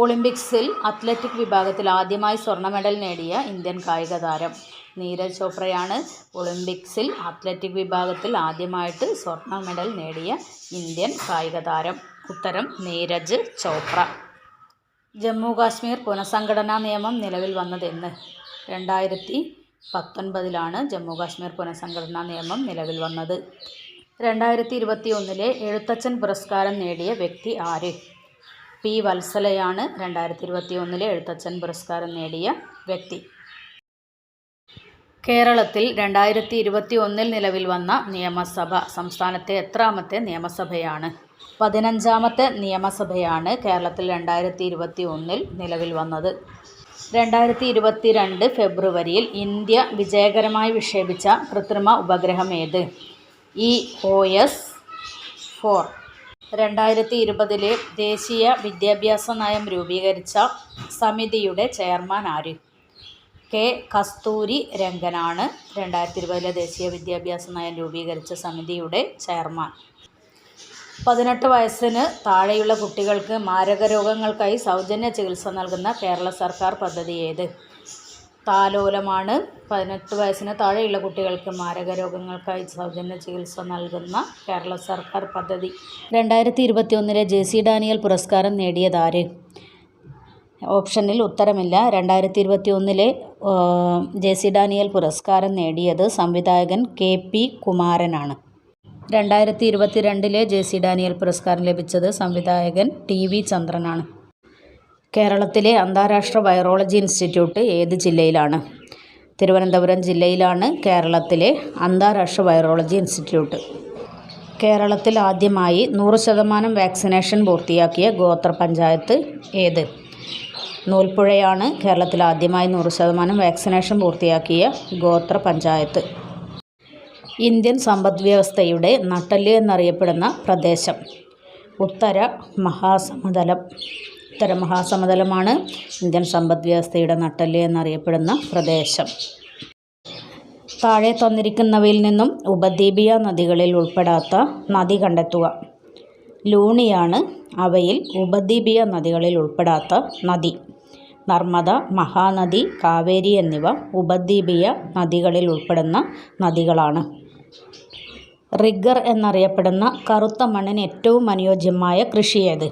ഒളിമ്പിക്സിൽ അത്ലറ്റിക് വിഭാഗത്തിൽ ആദ്യമായി സ്വർണ്ണ മെഡൽ നേടിയ ഇന്ത്യൻ കായിക താരം നീരജ് ചോപ്രയാണ്. ഒളിമ്പിക്സിൽ അത്ലറ്റിക് വിഭാഗത്തിൽ ആദ്യമായിട്ട് സ്വർണ്ണ മെഡൽ നേടിയ ഇന്ത്യൻ കായിക താരം. ഉത്തരം നീരജ് ചോപ്ര. ജമ്മു കാശ്മീർ പുനഃസംഘടനാ നിയമം നിലവിൽ വന്നതെന്ന്? 2019 ജമ്മു കാശ്മീർ പുനഃസംഘടനാ നിയമം നിലവിൽ വന്നത്. 2021 എഴുത്തച്ഛൻ പുരസ്കാരം നേടിയ വ്യക്തി ആര്? പി. വത്സലയാണ് 2021 എഴുത്തച്ഛൻ പുരസ്കാരം നേടിയ വ്യക്തി. കേരളത്തിൽ 2021 നിലവിൽ വന്ന നിയമസഭ സംസ്ഥാനത്തെ എത്രാമത്തെ നിയമസഭയാണ്? 15ാമത്തെ നിയമസഭയാണ് കേരളത്തിൽ 2021 നിലവിൽ വന്നത്. 2022 ഫെബ്രുവരിയിൽ ഇന്ത്യ വിജയകരമായി വിക്ഷേപിച്ച കൃത്രിമ ഉപഗ്രഹം ഏത്? EOS 4. 2020 ദേശീയ വിദ്യാഭ്യാസ നയം രൂപീകരിച്ച സമിതിയുടെ ചെയർമാൻ ആര്? കെ. കസ്തൂരി രംഗനാണ് 2020 ദേശീയ വിദ്യാഭ്യാസ നയം രൂപീകരിച്ച സമിതിയുടെ ചെയർമാൻ. 18 വയസ്സിന് താഴെയുള്ള കുട്ടികൾക്ക് മാരകരോഗങ്ങൾക്കായി സൗജന്യ ചികിത്സ നൽകുന്ന കേരള സർക്കാർ പദ്ധതി ഏത്? താലോലമാണ്. 18 വയസ്സിന് താഴെയുള്ള കുട്ടികൾക്ക് മാരകരോഗങ്ങൾക്കായി സൗജന്യ ചികിത്സ നൽകുന്ന കേരള സർക്കാർ പദ്ധതി. 2021 JC ഡാനിയൽ പുരസ്കാരം നേടിയതാര്? ഓപ്ഷനിൽ ഉത്തരമില്ല. 2021 JC ഡാനിയൽ പുരസ്കാരം നേടിയത് സംവിധായകൻ KP കുമാരനാണ്. 2022 JC ഡാനിയൽ പുരസ്കാരം ലഭിച്ചത് സംവിധായകൻ TV ചന്ദ്രനാണ്. കേരളത്തിലെ അന്താരാഷ്ട്ര വൈറോളജി ഇൻസ്റ്റിറ്റ്യൂട്ട് ഏത് ജില്ലയിലാണ്? തിരുവനന്തപുരം ജില്ലയിലാണ് കേരളത്തിലെ അന്താരാഷ്ട്ര വൈറോളജി ഇൻസ്റ്റിറ്റ്യൂട്ട്. കേരളത്തിൽ ആദ്യമായി 100% വാക്സിനേഷൻ പൂർത്തിയാക്കിയ ഗോത്ര പഞ്ചായത്ത് ഏത്? നൂൽപ്പുഴയാണ് കേരളത്തിൽ ആദ്യമായി 100% വാക്സിനേഷൻ പൂർത്തിയാക്കിയ ഗോത്ര പഞ്ചായത്ത്. ഇന്ത്യൻ സമ്പദ്വ്യവസ്ഥയുടെ നട്ടെല്ല് എന്നറിയപ്പെടുന്ന പ്രദേശം? ഉത്തര മഹാസമതലമാണ് ഇന്ത്യൻ സമ്പദ്വ്യവസ്ഥയുടെ നട്ടെല്ല് എന്നറിയപ്പെടുന്ന പ്രദേശം. താഴെ തന്നിരിക്കുന്നവയിൽ നിന്നും ഉപദ്വീപീയ നദികളിൽ ഉൾപ്പെടാത്ത നദി കണ്ടെത്തുക. ലൂണിയാണ് അവയിൽ ഉപദ്വീപീയ നദികളിൽ ഉൾപ്പെടാത്ത നദി. നർമ്മദ, മഹാനദി, കാവേരി എന്നിവ ഉപദ്വീപീയ നദികളിൽ ഉൾപ്പെടുന്ന നദികളാണ്. റിഗർ എന്നറിയപ്പെടുന്ന കറുത്ത മണ്ണിന് ഏറ്റവും അനുയോജ്യമായ കൃഷി ഏത്?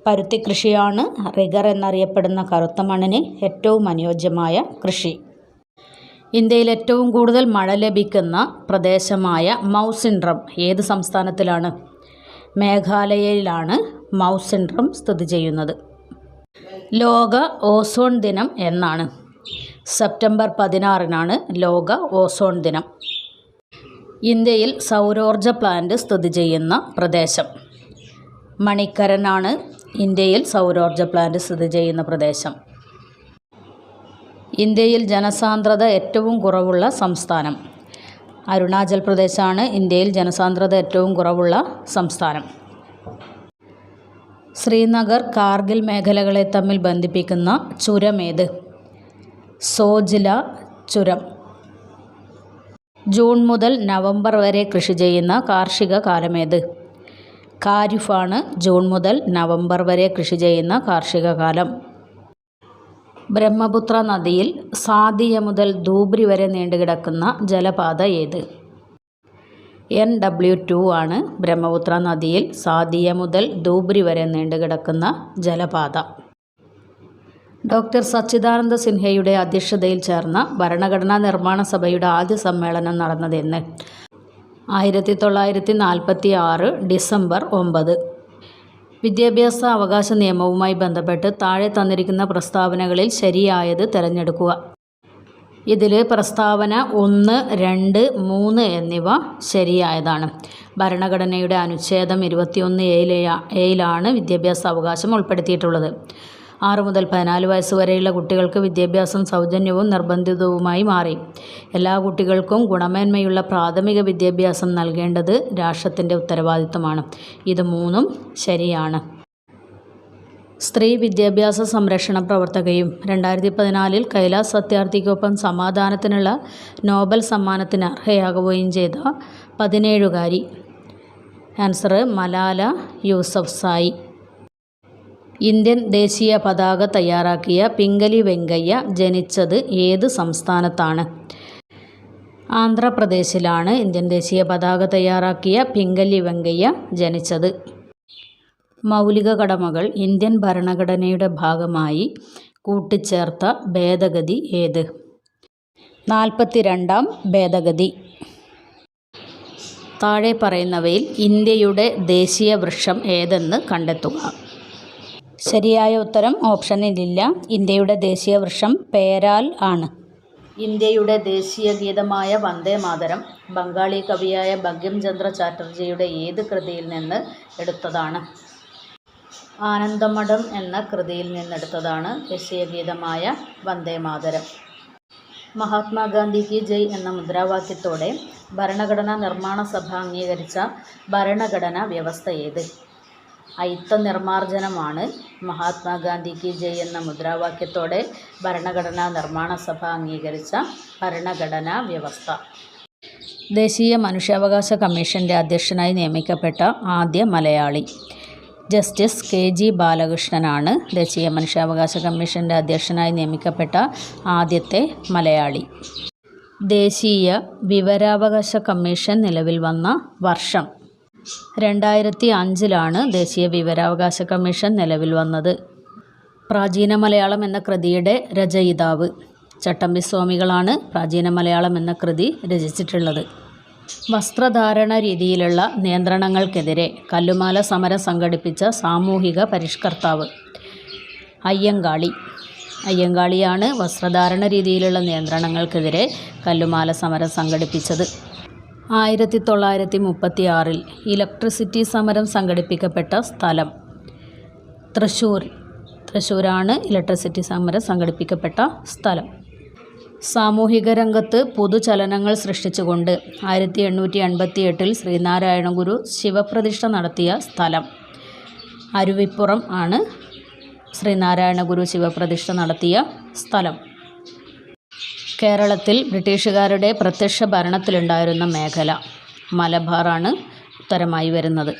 പരുത്തി കൃഷിയാണ് റിഗർ എന്നറിയപ്പെടുന്ന കറുത്ത മണ്ണിന് ഏറ്റവും അനുയോജ്യമായ കൃഷി. ഇന്ത്യയിൽ ഏറ്റവും കൂടുതൽ മഴ ലഭിക്കുന്ന പ്രദേശമായ മൗസിൻഡ്രം ഏത് സംസ്ഥാനത്തിലാണ്? മേഘാലയയിലാണ് മൗസിൻഡ്രം സ്ഥിതി ചെയ്യുന്നത്. ലോക ഓസോൺ ദിനം എന്നാണ്? സെപ്റ്റംബർ 16 ലോക ഓസോൺ ദിനം. ഇന്ത്യയിൽ സൗരോർജ പ്ലാന്റ് സ്ഥിതി ചെയ്യുന്ന പ്രദേശം? മണിക്കരനാണ് ഇന്ത്യയിൽ സൗരോർജ പ്ലാന്റ് സ്ഥിതി ചെയ്യുന്ന പ്രദേശം. ഇന്ത്യയിൽ ജനസാന്ദ്രത ഏറ്റവും കുറവുള്ള സംസ്ഥാനം? അരുണാചൽ പ്രദേശാണ് ഇന്ത്യയിൽ ജനസാന്ദ്രത ഏറ്റവും കുറവുള്ള സംസ്ഥാനം. ശ്രീനഗർ, കാർഗിൽ മേഖലകളെ തമ്മിൽ ബന്ധിപ്പിക്കുന്ന ചുരം ഏത്? സോജില ചുരം. ജൂൺ മുതൽ നവംബർ വരെ കൃഷി ചെയ്യുന്ന കാർഷിക കാലമേത്? ഖാരിഫാണ് ജൂൺ മുതൽ നവംബർ വരെ കൃഷി ചെയ്യുന്ന കാർഷിക കാലം. ബ്രഹ്മപുത്ര നദിയിൽ സാദിയ മുതൽ ധൂബ്രി വരെ നീണ്ടുകിടക്കുന്ന ജലപാത ഏത്? NW2 ആണ് ബ്രഹ്മപുത്ര നദിയിൽ സാദിയ മുതൽ ധൂബ്രി വരെ നീണ്ടുകിടക്കുന്ന ജലപാത. ഡോക്ടർ സച്ചിദാനന്ദ സിൻഹയുടെ അധ്യക്ഷതയിൽ ചേർന്ന ഭരണഘടനാ നിർമ്മാണ സഭയുടെ ആദ്യ സമ്മേളനം നടന്നതെന്ന്? 1946 ഡിസംബർ 9. വിദ്യാഭ്യാസ അവകാശ നിയമവുമായി ബന്ധപ്പെട്ട് താഴെ തന്നിരിക്കുന്ന പ്രസ്താവനകളിൽ ശരിയായത് തിരഞ്ഞെടുക്കുക. ഇതിൽ പ്രസ്താവന 1, 2, 3 എന്നിവ ശരിയായതാണ്. ഭരണഘടനയുടെ അനുച്ഛേദം 21A വിദ്യാഭ്യാസ അവകാശം ഉൾപ്പെടുത്തിയിട്ടുള്ളത്. 6 മുതൽ 14 വയസ്സ് വരെയുള്ള കുട്ടികൾക്ക് വിദ്യാഭ്യാസം സൗജന്യവും നിർബന്ധിതവുമായി മാറി. എല്ലാ കുട്ടികൾക്കും ഗുണമേന്മയുള്ള പ്രാഥമിക വിദ്യാഭ്യാസം നൽകേണ്ടത് രാഷ്ട്രത്തിൻ്റെ ഉത്തരവാദിത്തമാണ്. ഇത് 3ഉം ശരിയാണ്. സ്ത്രീ വിദ്യാഭ്യാസ സംരക്ഷണ പ്രവർത്തകയും 2014 കൈലാസ് സത്യാർത്ഥിക്കൊപ്പം സമാധാനത്തിനുള്ള നോബൽ സമ്മാനത്തിന് അർഹയാകുകയും ചെയ്ത 17കാരി. ആൻസർ മലാല യൂസഫ്സായി. ഇന്ത്യൻ ദേശീയ പതാക തയ്യാറാക്കിയ പിംഗലി വെങ്കയ്യ ജനിച്ചത് ഏത് സംസ്ഥാനത്താണ്? ആന്ധ്രാപ്രദേശിലാണ് ഇന്ത്യൻ ദേശീയ പതാക തയ്യാറാക്കിയ പിംഗലി വെങ്കയ്യ ജനിച്ചത്. മൗലിക കടമകൾ ഇന്ത്യൻ ഭരണഘടനയുടെ ഭാഗമായി കൂട്ടിച്ചേർത്ത ഭേദഗതി ഏത്? 42-ാം ഭേദഗതി. താഴെ പറയുന്നവയിൽ ഇന്ത്യയുടെ ദേശീയ വൃക്ഷം ഏതെന്ന് കണ്ടെത്തുക. ശരിയായ ഉത്തരം ഓപ്ഷനിലില്ല. ഇന്ത്യയുടെ ദേശീയ വൃക്ഷം പേരാൽ ആണ്. ഇന്ത്യയുടെ ദേശീയ ഗീതമായ വന്ദേ മാതരം ബംഗാളി കവിയായ ബങ്കിം ചന്ദ്ര ചാറ്റർജിയുടെ ഏത് കൃതിയിൽ നിന്ന് എടുത്തതാണ്? ആനന്ദമഠം എന്ന കൃതിയിൽ നിന്നെടുത്തതാണ് ദേശീയ ഗീതമായ വന്ദേ മാതരം. മഹാത്മാഗാന്ധി കി ജയ് എന്ന മുദ്രാവാക്യത്തോടെ ഭരണഘടനാ നിർമ്മാണ സഭ അംഗീകരിച്ച ഭരണഘടനാ വ്യവസ്ഥ ഏത്? അയിത്ത നിർമ്മാർജ്ജനമാണ് മഹാത്മാഗാന്ധി കി ജയ് എന്ന മുദ്രാവാക്യത്തോടെ ഭരണഘടനാ നിർമ്മാണ സഭ അംഗീകരിച്ച ഭരണഘടനാ വ്യവസ്ഥ. ദേശീയ മനുഷ്യാവകാശ കമ്മീഷൻ്റെ അധ്യക്ഷനായി നിയമിക്കപ്പെട്ട ആദ്യ മലയാളി? ജസ്റ്റിസ് KG ബാലകൃഷ്ണനാണ് ദേശീയ മനുഷ്യാവകാശ കമ്മീഷൻ്റെ അധ്യക്ഷനായി നിയമിക്കപ്പെട്ട ആദ്യത്തെ മലയാളി. ദേശീയ വിവരാവകാശ കമ്മീഷൻ നിലവിൽ വന്ന വർഷം? 2005-ലാണ് ദേശീയ വിവരാവകാശ കമ്മീഷൻ നിലവിൽ വന്നത്. പ്രാചീന മലയാളം എന്ന കൃതിയുടെ രചയിതാവ്? ചട്ടമ്പി സ്വാമികളാണ് പ്രാചീന മലയാളം എന്ന കൃതി രചിച്ചിട്ടുള്ളത്. വസ്ത്രധാരണ രീതിയിലുള്ള നിയന്ത്രണങ്ങൾക്കെതിരെ കല്ലുമാല സമരം സംഘടിപ്പിച്ച സാമൂഹിക പരിഷ്കർത്താവ്? അയ്യങ്കാളി. അയ്യങ്കാളിയാണ് വസ്ത്രധാരണ രീതിയിലുള്ള നിയന്ത്രണങ്ങൾക്കെതിരെ കല്ലുമാല സമരം സംഘടിപ്പിച്ചത്. 1936-ൽ ഇലക്ട്രിസിറ്റി സമരം സംഘടിപ്പിക്കപ്പെട്ട സ്ഥലം? തൃശ്ശൂർ. തൃശ്ശൂരാണ് ഇലക്ട്രിസിറ്റി സമരം സംഘടിപ്പിക്കപ്പെട്ട സ്ഥലം. സാമൂഹിക രംഗത്ത് പുതുചലനങ്ങൾ സൃഷ്ടിച്ചുകൊണ്ട് 1888-ൽ ശ്രീനാരായണ ഗുരു ശിവപ്രതിഷ്ഠ നടത്തിയ സ്ഥലം? അരുവിപ്പുറം ആണ് ശ്രീനാരായണ ഗുരു ശിവപ്രതിഷ്ഠ നടത്തിയ സ്ഥലം. കേരളത്തിൽ ബ്രിട്ടീഷുകാരുടെ പ്രത്യക്ഷ ഭരണത്തിലുണ്ടായിരുന്ന മേഖല? മലബാറാണ് ഉത്തരമായി വരുന്നത്.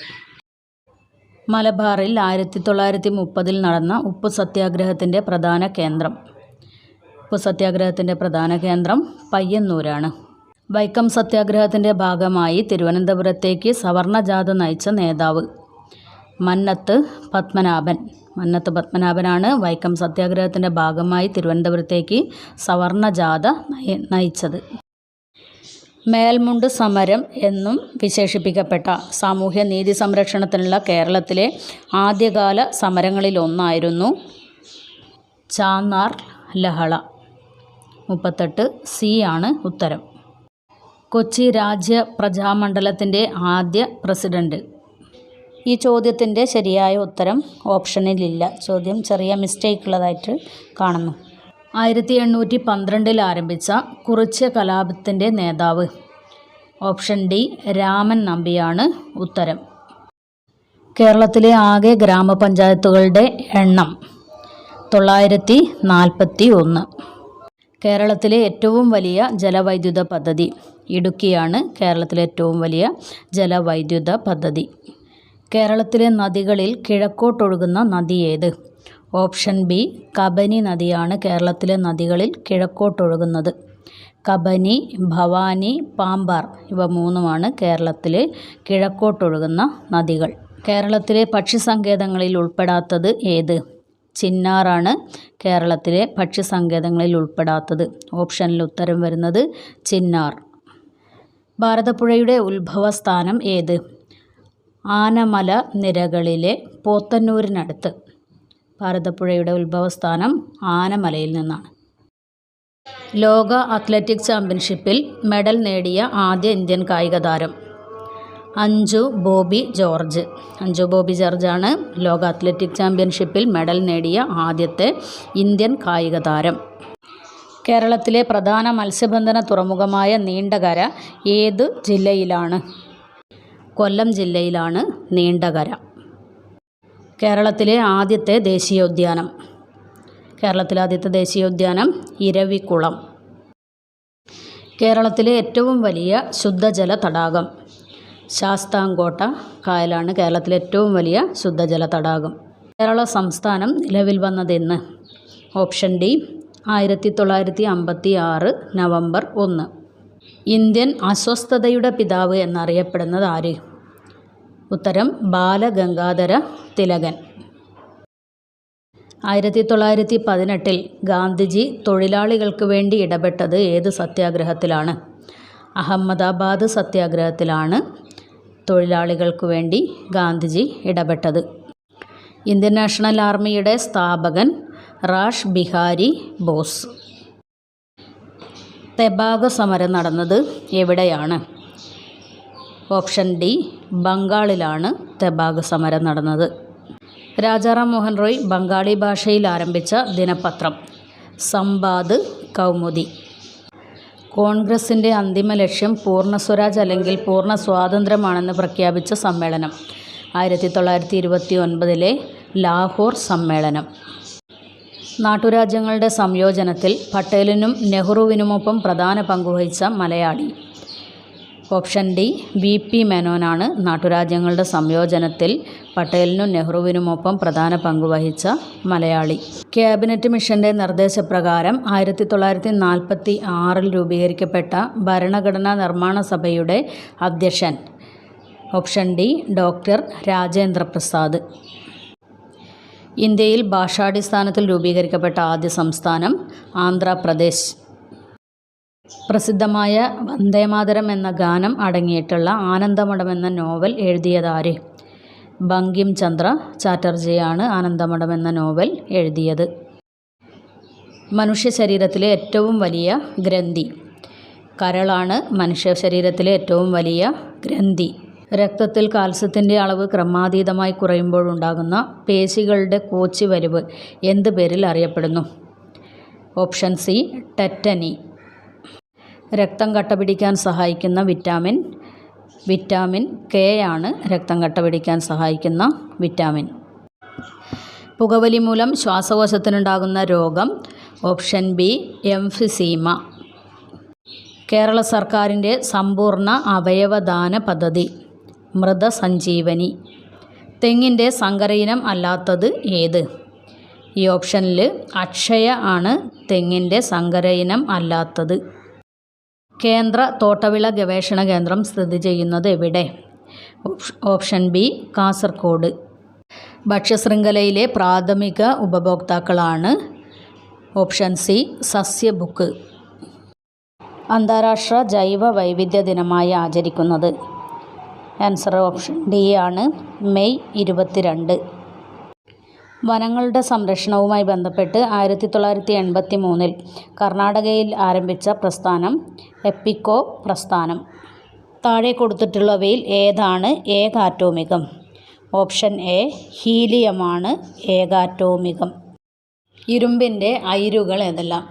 മലബാറിൽ 1930-ൽ നടന്ന ഉപ്പു സത്യാഗ്രഹത്തിൻ്റെ പ്രധാന കേന്ദ്രം? ഉപ്പു സത്യാഗ്രഹത്തിൻ്റെ പ്രധാന കേന്ദ്രം പയ്യന്നൂരാണ്. വൈക്കം സത്യാഗ്രഹത്തിൻ്റെ ഭാഗമായി തിരുവനന്തപുരത്തേക്ക് സവർണജാഥ നയിച്ച നേതാവ്? മന്നത്ത് പത്മനാഭൻ. മന്നത്ത് പത്മനാഭനാണ് വൈക്കം സത്യാഗ്രഹത്തിൻ്റെ ഭാഗമായി തിരുവനന്തപുരത്തേക്ക് സവർണജാഥ നയിച്ചത്. മേൽമുണ്ട് സമരം എന്നും വിശേഷിപ്പിക്കപ്പെട്ട സാമൂഹ്യ നീതി സംരക്ഷണത്തിനുള്ള കേരളത്തിലെ ആദ്യകാല സമരങ്ങളിലൊന്നായിരുന്നു ചാന്നാർ ലഹള. 38C ആണ് ഉത്തരം. കൊച്ചി രാജ്യ പ്രജാമണ്ഡലത്തിൻ്റെ ആദ്യ പ്രസിഡന്റ്? ഈ ചോദ്യത്തിൻ്റെ ശരിയായ ഉത്തരം ഓപ്ഷനിലില്ല. ചോദ്യം ചെറിയ മിസ്റ്റേക്ക് ഉള്ളതായിട്ട് കാണുന്നു. 1812-ൽ ആരംഭിച്ച കുറിച്യ കലാപത്തിൻ്റെ നേതാവ്? ഓപ്ഷൻ ഡി രാമൻ നമ്പിയാണ് ഉത്തരം. കേരളത്തിലെ ആകെ ഗ്രാമപഞ്ചായത്തുകളുടെ എണ്ണം? 941. കേരളത്തിലെ ഏറ്റവും വലിയ ജലവൈദ്യുത പദ്ധതി? ഇടുക്കിയാണ് കേരളത്തിലെ ഏറ്റവും വലിയ ജലവൈദ്യുത പദ്ധതി. കേരളത്തിലെ നദികളിൽ കിഴക്കോട്ടൊഴുകുന്ന നദി ഏത്? ഓപ്ഷൻ ബി കബനി നദിയാണ് കേരളത്തിലെ നദികളിൽ കിഴക്കോട്ടൊഴുകുന്നത്. കബനി, ഭവാനി, പാമ്പാർ ഇവ മൂന്നുമാണ് കേരളത്തിലെ കിഴക്കോട്ടൊഴുകുന്ന നദികൾ. കേരളത്തിലെ പക്ഷി സങ്കേതങ്ങളിൽ ഉൾപ്പെടാത്തത് ഏത്? ചിന്നാറാണ് കേരളത്തിലെ പക്ഷി സങ്കേതങ്ങളിൽ ഉൾപ്പെടാത്തത്. ഓപ്ഷനിൽ ഉത്തരം വരുന്നത് ചിന്നാർ. ഭാരതപ്പുഴയുടെ ഉത്ഭവസ്ഥാനം ഏത്? ആനമല നിരകളിലെ പോത്തന്നൂരിനടുത്ത്. ഭാരതപ്പുഴയുടെ ഉത്ഭവസ്ഥാനം ആനമലയിൽ നിന്നാണ്. ലോക അത്ലറ്റിക് ചാമ്പ്യൻഷിപ്പിൽ മെഡൽ നേടിയ ആദ്യ ഇന്ത്യൻ കായിക താരം? അഞ്ജു ബോബി ജോർജ്. അഞ്ജു ബോബി ജോർജാണ് ലോക അത്ലറ്റിക് ചാമ്പ്യൻഷിപ്പിൽ മെഡൽ നേടിയ ആദ്യത്തെ ഇന്ത്യൻ കായിക താരം. കേരളത്തിലെ പ്രധാന മത്സ്യബന്ധന തുറമുഖമായ നീണ്ടകര ഏത് ജില്ലയിലാണ്? കൊല്ലം ജില്ലയിലാണ് നീണ്ടകര. കേരളത്തിലെ ആദ്യത്തെ ദേശീയോദ്യാനം? കേരളത്തിലെ ആദ്യത്തെ ദേശീയോദ്യാനം ഇരവികുളം. കേരളത്തിലെ ഏറ്റവും വലിയ ശുദ്ധജല തടാകം? ശാസ്താംകോട്ട കായലാണ് കേരളത്തിലെ ഏറ്റവും വലിയ ശുദ്ധജല തടാകം. കേരള സംസ്ഥാനം നിലവിൽ വന്നതെന്ന്? Option D 1956 November 1. ഇന്ത്യൻ അസ്വസ്ഥതയുടെ പിതാവ് എന്നറിയപ്പെടുന്നത് ആര്? ഉത്തരം ബാലഗംഗാധര തിലകൻ. 1918 ഗാന്ധിജി തൊഴിലാളികൾക്ക് വേണ്ടി ഇടപെട്ടത് ഏത് സത്യാഗ്രഹത്തിലാണ്? അഹമ്മദാബാദ് സത്യാഗ്രഹത്തിലാണ് തൊഴിലാളികൾക്ക് വേണ്ടി ഗാന്ധിജി ഇടപെട്ടത്. ഇന്ത്യൻ നാഷണൽ ആർമിയുടെ സ്ഥാപകൻ റാഷ് ബിഹാരി ബോസ്. തെബാഗ സമരം നടന്നത് എവിടെയാണ്? ഓപ്ഷൻ ഡി ബംഗാളിലാണ് തെബാഗ സമരം നടന്നത്. രാജാറാം മോഹൻ റോയ് ബംഗാളി ഭാഷയിൽ ആരംഭിച്ച ദിനപത്രം സംബാദ് കൗമുദി. കോൺഗ്രസിൻ്റെ അന്തിമ ലക്ഷ്യം പൂർണ്ണ സ്വരാജ് അല്ലെങ്കിൽ പൂർണ്ണ സ്വാതന്ത്ര്യമാണെന്ന് പ്രഖ്യാപിച്ച സമ്മേളനം? 1929 ലാഹോർ സമ്മേളനം. നാട്ടുരാജ്യങ്ങളുടെ സംയോജനത്തിൽ പട്ടേലിനും നെഹ്റുവിനുമൊപ്പം പ്രധാന പങ്കുവഹിച്ച മലയാളി? ഓപ്ഷൻ ഡി VP മേനോനാണ് നാട്ടുരാജ്യങ്ങളുടെ സംയോജനത്തിൽ പട്ടേലിനും നെഹ്റുവിനുമൊപ്പം പ്രധാന പങ്കുവഹിച്ച മലയാളി. ക്യാബിനറ്റ് മിഷൻ്റെ നിർദ്ദേശപ്രകാരം 1946 രൂപീകരിക്കപ്പെട്ട ഭരണഘടനാ നിർമ്മാണ സഭയുടെ അധ്യക്ഷൻ? Option D doctor Rajendra Prasad. ഇന്ത്യയിൽ ഭാഷാടിസ്ഥാനത്തിൽ രൂപീകരിക്കപ്പെട്ട ആദ്യ സംസ്ഥാനം ആന്ധ്രാപ്രദേശ്. പ്രസിദ്ധമായ വന്ദേമാതരം എന്ന ഗാനം അടങ്ങിയിട്ടുള്ള ആനന്ദമഠം എന്ന നോവൽ എഴുതിയതാര്? ബങ്കിം ചന്ദ്ര ചാറ്റർജിയാണ് ആനന്ദമഠം എന്ന നോവൽ എഴുതിയത്. മനുഷ്യ ശരീരത്തിലെ ഏറ്റവും വലിയ ഗ്രന്ഥി? കരളാണ് മനുഷ്യ ശരീരത്തിലെ ഏറ്റവും വലിയ ഗ്രന്ഥി. രക്തത്തിൽ കാൽസ്യത്തിൻ്റെ അളവ് ക്രമാതീതമായി കുറയുമ്പോഴുണ്ടാകുന്ന പേശികളുടെ കോച്ചി വലിവ് എന്ത് പേരിൽ അറിയപ്പെടുന്നു? Option C tetany. രക്തം കട്ടപിടിക്കാൻ സഹായിക്കുന്ന വിറ്റാമിൻ കെ ആണ് രക്തം കട്ടപിടിക്കാൻ സഹായിക്കുന്ന വിറ്റാമിൻ. പുകവലി മൂലം ശ്വാസകോശത്തിനുണ്ടാകുന്ന രോഗം? Option B emphysema. കേരള സർക്കാരിൻ്റെ സമ്പൂർണ്ണ അവയവദാന പദ്ധതി? മൃതസഞ്ജീവനി. തെങ്ങിൻ്റെ സങ്കരയിനം അല്ലാത്തത് ഏത്? ഈ ഓപ്ഷനിൽ അക്ഷയ ആണ് തെങ്ങിൻ്റെ സങ്കരയിനം അല്ലാത്തത്. കേന്ദ്ര തോട്ടവിള ഗവേഷണ കേന്ദ്രം സ്ഥിതി ചെയ്യുന്നത് എവിടെ? Option B Kasaragod. ഭക്ഷ്യശൃംഖലയിലെ പ്രാഥമിക ഉപഭോക്താക്കളാണ്? Option C സസ്യഭുക്ക്. അന്താരാഷ്ട്ര ജൈവ വൈവിധ്യ ദിനമായി ആചരിക്കുന്നത്? ആൻസർ ഓപ്ഷൻ ഡി ആണ് മെയ് 22. വനങ്ങളുടെ സംരക്ഷണവുമായി ബന്ധപ്പെട്ട് 1983 കർണാടകയിൽ ആരംഭിച്ച പ്രസ്ഥാനം? എപ്പിക്കോ പ്രസ്ഥാനം. താഴെ കൊടുത്തിട്ടുള്ളവയിൽ ഏതാണ് ഏകാറ്റോമികം? Option A ഹീലിയമാണ് ഏകാറ്റോമികം. ഇരുമ്പിൻ്റെ അയിരുകൾ ഏതെല്ലാം?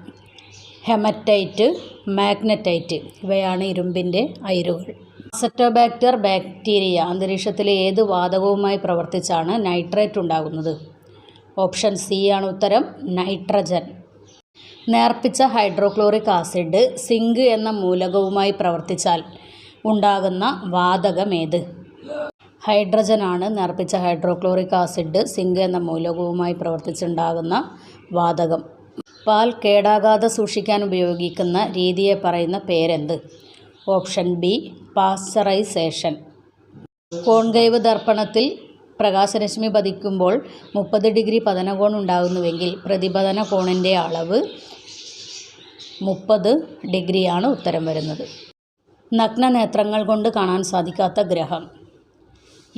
ഹെമറ്റൈറ്റ്, മാഗ്നറ്റൈറ്റ് ഇവയാണ് ഇരുമ്പിൻ്റെ അയിരുകൾ. അസറ്റോബാക്ടർ ബാക്ടീരിയ അന്തരീക്ഷത്തിലെ ഏത് വാതകവുമായി പ്രവർത്തിച്ചാണ് നൈട്രേറ്റ് ഉണ്ടാകുന്നത്? ഓപ്ഷൻ സി ആണ് ഉത്തരം നൈട്രജൻ. നേർപ്പിച്ച ഹൈഡ്രോക്ലോറിക് ആസിഡ് സിങ്ക് എന്ന മൂലകവുമായി പ്രവർത്തിച്ചാൽ ഉണ്ടാകുന്ന വാതകമേത്? ഹൈഡ്രജനാണ് നേർപ്പിച്ച ഹൈഡ്രോക്ലോറിക് ആസിഡ് സിങ്ക് എന്ന മൂലകവുമായി പ്രവർത്തിച്ചുണ്ടാകുന്ന വാതകം. പാൽ കേടാകാതെ സൂക്ഷിക്കാൻ ഉപയോഗിക്കുന്ന രീതിയെ പറയുന്ന പേരെന്ത്? Option B pasteurisation. കോൺകേവ് ദർപ്പണത്തിൽ പ്രകാശരശ്മി പതിക്കുമ്പോൾ 30 ഡിഗ്രി പതനകോൺ ഉണ്ടാകുന്നുവെങ്കിൽ പ്രതിപതന കോണിൻ്റെ അളവ് 30 ഡിഗ്രിയാണ് ഉത്തരം വരുന്നത്. നഗ്നനേത്രങ്ങൾ കൊണ്ട് കാണാൻ സാധിക്കാത്ത ഗ്രഹം?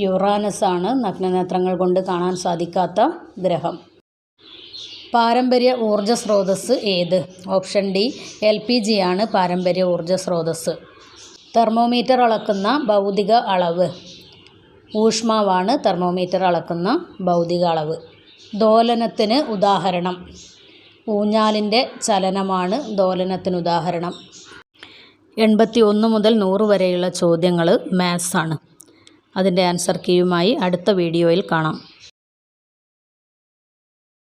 യുറാനസ് ആണ് നഗ്നനേത്രങ്ങൾ കൊണ്ട് കാണാൻ സാധിക്കാത്ത ഗ്രഹം. പാരമ്പര്യ ഊർജ സ്രോതസ്സ് ഏത്? ഓപ്ഷൻ ഡി LPG ആണ് പാരമ്പര്യ ഊർജ സ്രോതസ്സ്. തെർമോമീറ്റർ അളക്കുന്ന ഭൗതിക അളവ്? ഊഷ്മാവാണ് തെർമോമീറ്റർ അളക്കുന്ന ഭൗതിക അളവ്. ദോലനത്തിന് ഉദാഹരണം? ഊഞ്ഞാലിൻ്റെ ചലനമാണ് ദോലനത്തിന് ഉദാഹരണം. 81 മുതൽ 100 വരെയുള്ള ചോദ്യങ്ങൾ മാത്സ് ആണ്. അതിൻ്റെ ആൻസർ കീയുമായി അടുത്ത വീഡിയോയിൽ കാണാം.